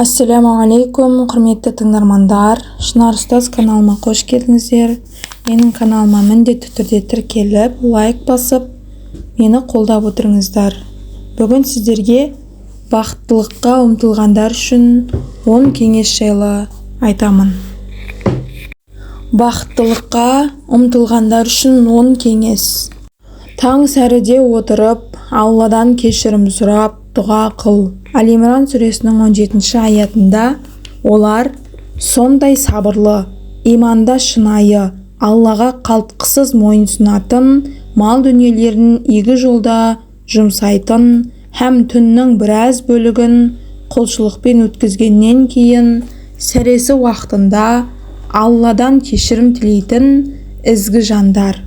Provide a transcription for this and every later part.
Ассалямуалейкум, құрметті тыңдармандар. Шынар ұстаз каналыма қош келдіңіздер. Менің каналыма міндетті түрде тіркеліп, лайк басып, мені қолдап отырыңыздар. Бүгін сіздерге бақыттылыққа ұмтылғандар үшін 10 кеңес жайлы айтамын. Бақыттылыққа ұмтылғандар үшін 10 кеңес. Таң сәріде отырып, Алладан кешірім сұрап, дұға қыл. Ал-Имран сүресінің 17 аятында олар сондай сабырлы, иманда шынайы, Аллаға қалтқысыз мойынсұнатын, мал дүниелерін игі жолда жұмсайтын, һәм түннің біраз бөлігін құлшылықпен өткізгеннен кейін сәресі уақытында Алладан кешірім тілейтін ізгі жандар.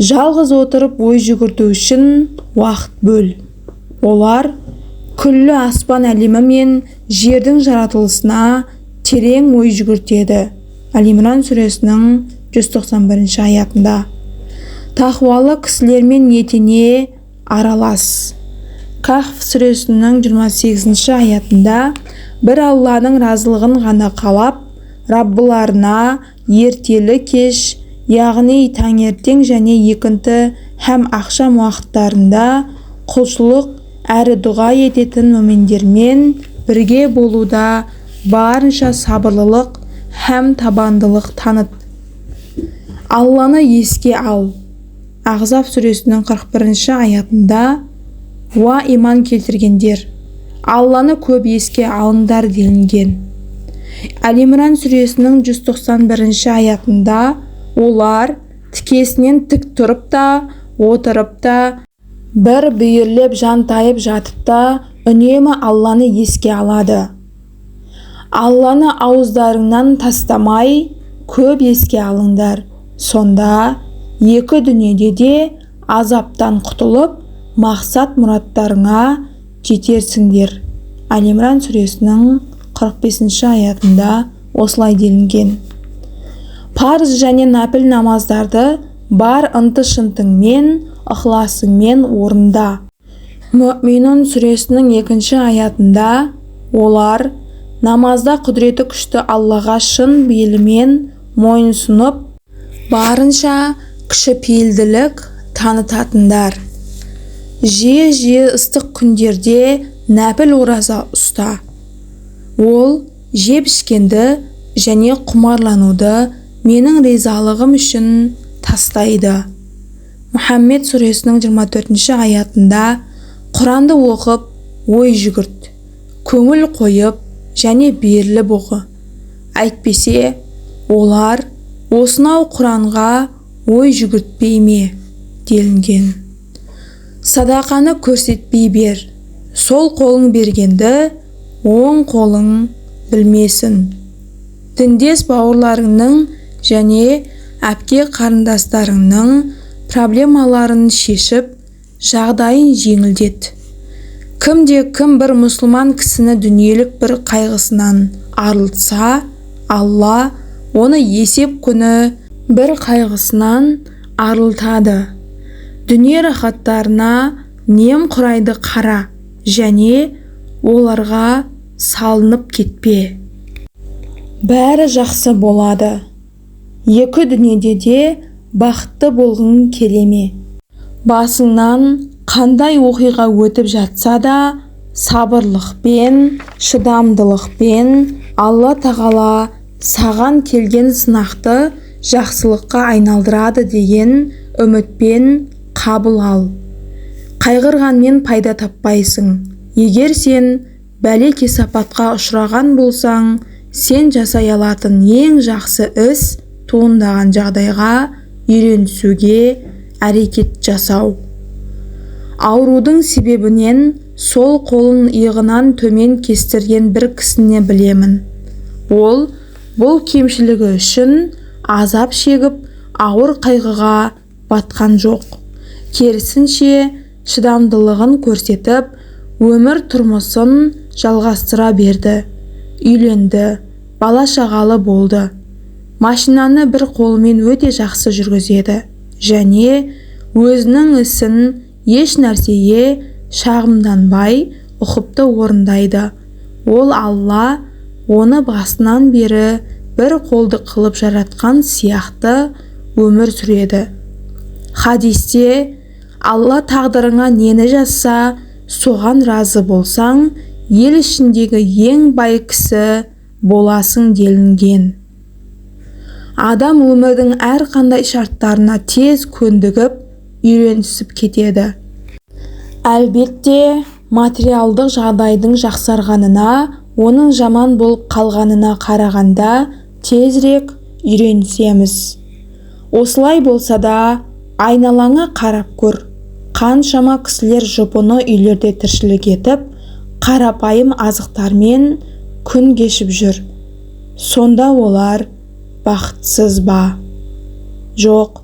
Жалғыз отырып ой жүгірту үшін уақыт бөл. Олар күллі аспан әлемі мен жердің жаратылысына терең ой жүгіртеді. Ал-Имран сүресінің 191 аятында. Тақуалы кісілермен етене аралас. Кахф сүресінің 28 аятында бір Алланың разылығын ғана қалап, Раббыларына ертелі кеш, яғни таңертең және екінті һәм ақшам уақыттарында құлшылық әрі дұға ететін мүминдермен бірге болуда барынша сабырлылық һәм табандылық таныт. Алланы еске ал. Ахзаб сүресінің 41 аятында уа иман келтіргендер, Алланы көп еске алыңдар делінген. Ал-Имран сүресінің 191 аятында олар тікесінен тік тұрып та, отырып та, бір бүйірлеп жантайып жатып та үнемі Алланы еске алады. Алланы ауыздарыңнан тастамай көп еске алыңдар. Сонда екі дүниеде де азаптан құтылып, мақсат мұраттарыңа жетерсіңдер. Ал-Имран сүресінің 45 аятында осылай делінген. Парыз және напіл намаздарды бар ынты-шынтыңмен, ықыласыңмен орында. Мүъминун сүресінің 2 аятында олар намазда құдіреті күшті Аллаға шын бейілімен мойынсұнып, барынша кішіпейілділік танытатындар. Жиі ыстық күндерде нәпіл ораза ұста. Ол жеп ішкенді және құмарлануды менің ризалығым үшін тастайды. Мұхаммед сүресінің 24 аятында Құранды оқып, ой жүгірт, көңіл қойып және беріліп оқы. Әйтпесе, олар осынау Құранға ой жүгіртпей ме делінген. Садақаны көрсетпей бер, сол қолың бергенді оң қолың білмесін. Діндес бауырларыңның және әпке қарындастарыңның проблемаларын шешіп, жағдайын жеңілдет. Кім бір мұсылман кісіні дүниелік бір қайғысынан арылтса, Алла оны есеп күні бір қайғысынан арылтады. Дүние рахаттарына нем құрайды қара және оларға салынып кетпе. Бәрі жақсы болады. Екі дүниеде де бақытты болғың келеме. Басыңнан қандай оқиға өтіп жатса да, сабырлықпен, шыдамдылықпен Алла тағала саған келген сынақты жақсылыққа айналдырады деген үмітпен қабыл ал. Қайғырғанмен пайда таппайсың. Егер сен бәле кесапатқа ұшыраған болсаң, сен жасай алатын ең жақсы іс туындаған жағдайға үйренісуге әрекет жасау. Аурудың себебінен сол қолын иығынан төмен кестірген бір кісіні білемін. Ол бұл кемшілігі үшін азап шегіп, ауыр қайғыға батқан жоқ. Керісінше, шыдамдылығын көрсетіп, өмір тұрмысын жалғастыра берді. Үйленді, бала шағалы болды. Машинаны бір қолымен өте жақсы жүргізеді және өзінің ісін еш нәрсеге шағымданбай ұқыпты орындайды. ол Алла оны басынан бері бір қолды қылып жаратқан сияқты өмір сүреді. Хадисте Алла тағдырыңа нені жазса, соған разы болсаң, ел ішіндегі ең бай кісі боласың делінген. Адам өмірдің әрқандай шарттарына тез көндігіп, үйренісіп кетеді. Әлбетте, материалдық жағдайдың жақсарғанына, оның жаман болып қалғанына қарағанда тезірек үйренісеміз. Осылай болса да, айналаңа қарап көр. Қаншама кісілер жұпыны үйлерде тіршілік етіп, қарапайым азықтармен күн кешіп жүр. Сонда олар бақытсыз ба? Жоқ,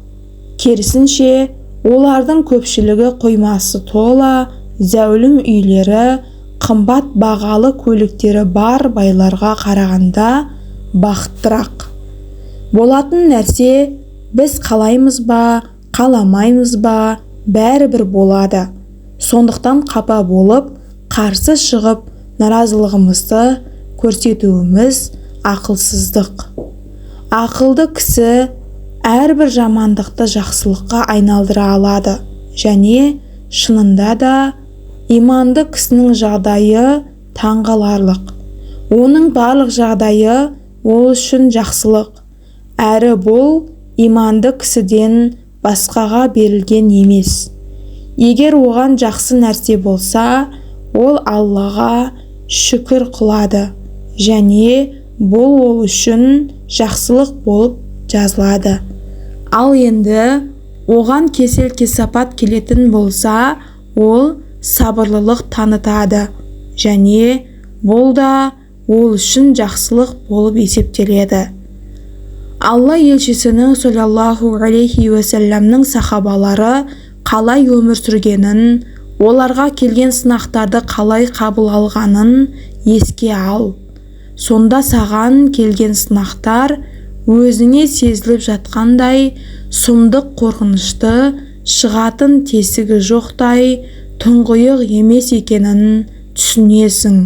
керісінше, олардың көпшілігі қоймасы тола, зәулім үйлері, қымбат бағалы көліктері бар байларға қарағанда бақыттырақ. Болатын нәрсе біз қалаймыз ба, қаламаймыз ба, бәрібір болады. Сондықтан қапа болып, қарсы шығып, наразылығымызды көрсетуіміз ақылсыздық. Ақылды кісі әрбір жамандықты жақсылыққа айналдыра алады, және шынында да иманды кісінің жағдайы таңғаларлық. Оның барлық жағдайы ол үшін жақсылық, әрі бұл иманды кісіден басқаға берілген емес. Егер оған жақсы нәрсе болса, ол Аллаға шүкір қылады, және бұл ол үшін жақсылық болып жазылады. Ал енді оған кесел-кесапат келетін болса, ол сабырлылық танытады, және бұл да ол үшін жақсылық болып есептеледі. Алла елшісінің саллаллаху алейхи уассаламның сахабалары қалай өмір сүргенін, оларға келген сынақтарды қалай қабыл алғанын еске ал. Сонда саған келген сынақтар өзіңе сезіліп жатқандай сұмдық қорқынышты, шығатын тесігі жоқтай тұңғиық емес екенін түсінесің.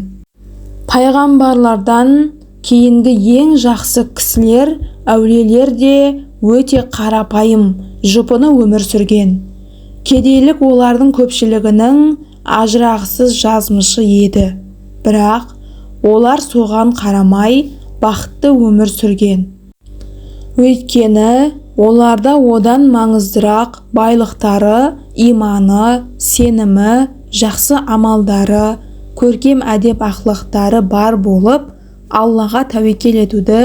Пайғамбарлардан кейінгі ең жақсы кісілер, әулиелер де өте қарапайым, жұпыны өмір сүрген. Кедейлік олардың көпшілігінің ажырағысыз жазмышы еді. Бірақ олар соған қарамай бақытты өмір сүрген. Өйткені оларда одан маңыздырақ байлықтары, иманы, сенімі, жақсы амалдары, көркем әдеп ақылықтары бар болып, Аллаға тәуекел етуді,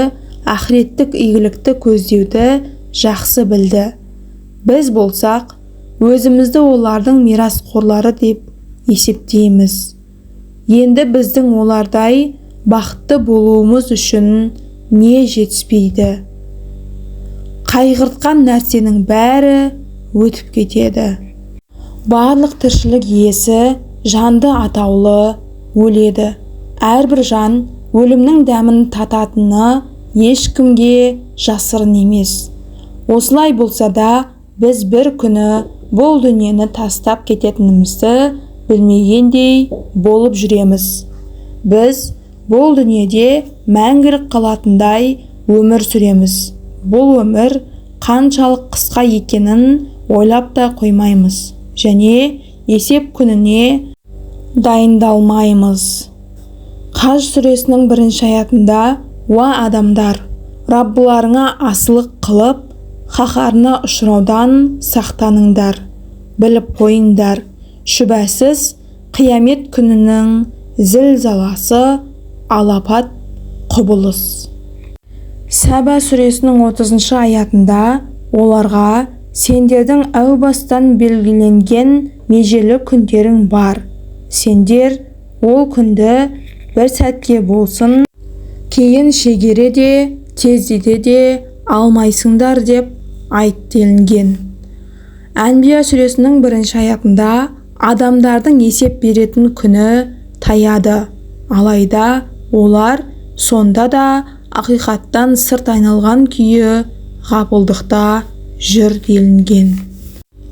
ақыреттік игілікті көздеуді жақсы білді. Біз болсақ, өзімізді олардың мирасқорлары деп есептейміз. Енді біздің олардай бақытты болуымыз үшін не жетіспейді? Қайғыртқан нәрсенің бәрі өтіп кетеді. Барлық тіршілік иесі жанды атаулы өледі. Әрбір жан өлімнің дәмін тататыны ешкімге жасырын емес. Осылай болса да, біз бір күні бұл дүниені тастап кететінімізді білмегендей болып жүреміз. Біз бұл дүниеде мәңгілік қалатындай өмір сүреміз. Бұл өмір қаншалық қысқа екенін ойлап та қоймаймыз, және есеп күніне дайындалмаймыз. Қаж сүресінің 1 аятында: «Уа адамдар, Раббыларыңа асылық қылып, қаһарына ұшыраудан сақтаныңдар, біліп қойыңдар, шүбәсіз қиямет күнінің зілзаласы алапат құбылыс». Сәба сүресінің 30 аятында оларға: «Сендердің әу бастан белгіленген межелі күндерің бар. Сендер ол күнді бір сәтке болсын, кейін шегере де, тездете де алмайсыңдар» деп айт делінген. Әнбия сүресінің 1 аятында адамдардың есеп беретін күні таяды, алайда олар сонда да ақиқаттан сырт айналған күйі ғапылдықта жүр делінген.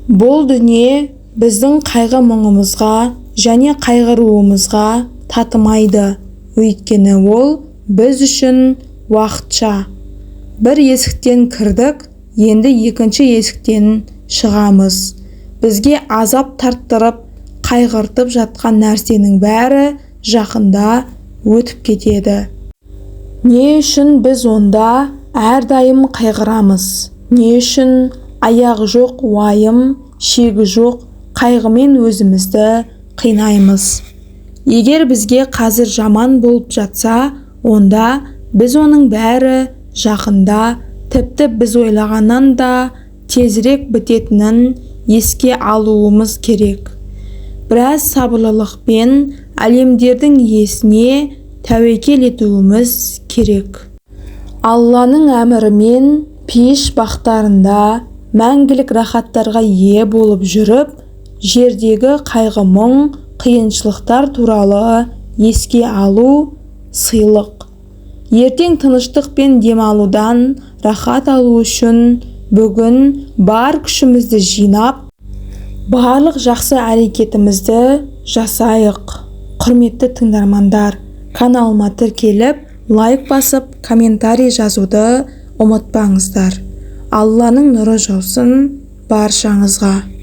Бұл дүние біздің қайғы мұңымызға және қайғыруымызға татымайды. өйткені ол біз үшін уақытша. Бір есіктен кірдік, енді екінші есіктен шығамыз. Бізге азап тарттырып, қайғыртып жатқан нәрсенің бәрі жақында өтіп кетеді. Не үшін біз онда әрдайым қайғырамыз? Не үшін аяғы жоқ уайым, шегі жоқ қайғымен өзімізді қинаймыз? Егер бізге қазір жаман болып жатса, онда біз оның бәрі жақында, тіпті біз ойлағаннан да тезірек бітетінін еске алуымыз керек. Біраз сабырлылықпен әлемдердің иесіне тәуекел етуіміз керек. Алланың әмірімен пейіш бақтарында мәңгілік рахаттарға ие болып жүріп, жердегі қайғы-мұң, қиыншылықтар туралы еске алу сыйлық. Ертең тыныштық пен демалудан рахат алу үшін бүгін бар күшімізді жинап, барлық жақсы әрекетімізді жасайық. Құрметті тыңдармандар, каналыма тіркеліп, лайк басып, комментарий жазуды ұмытпаңыздар. Алланың нұры жаусын баршаңызға.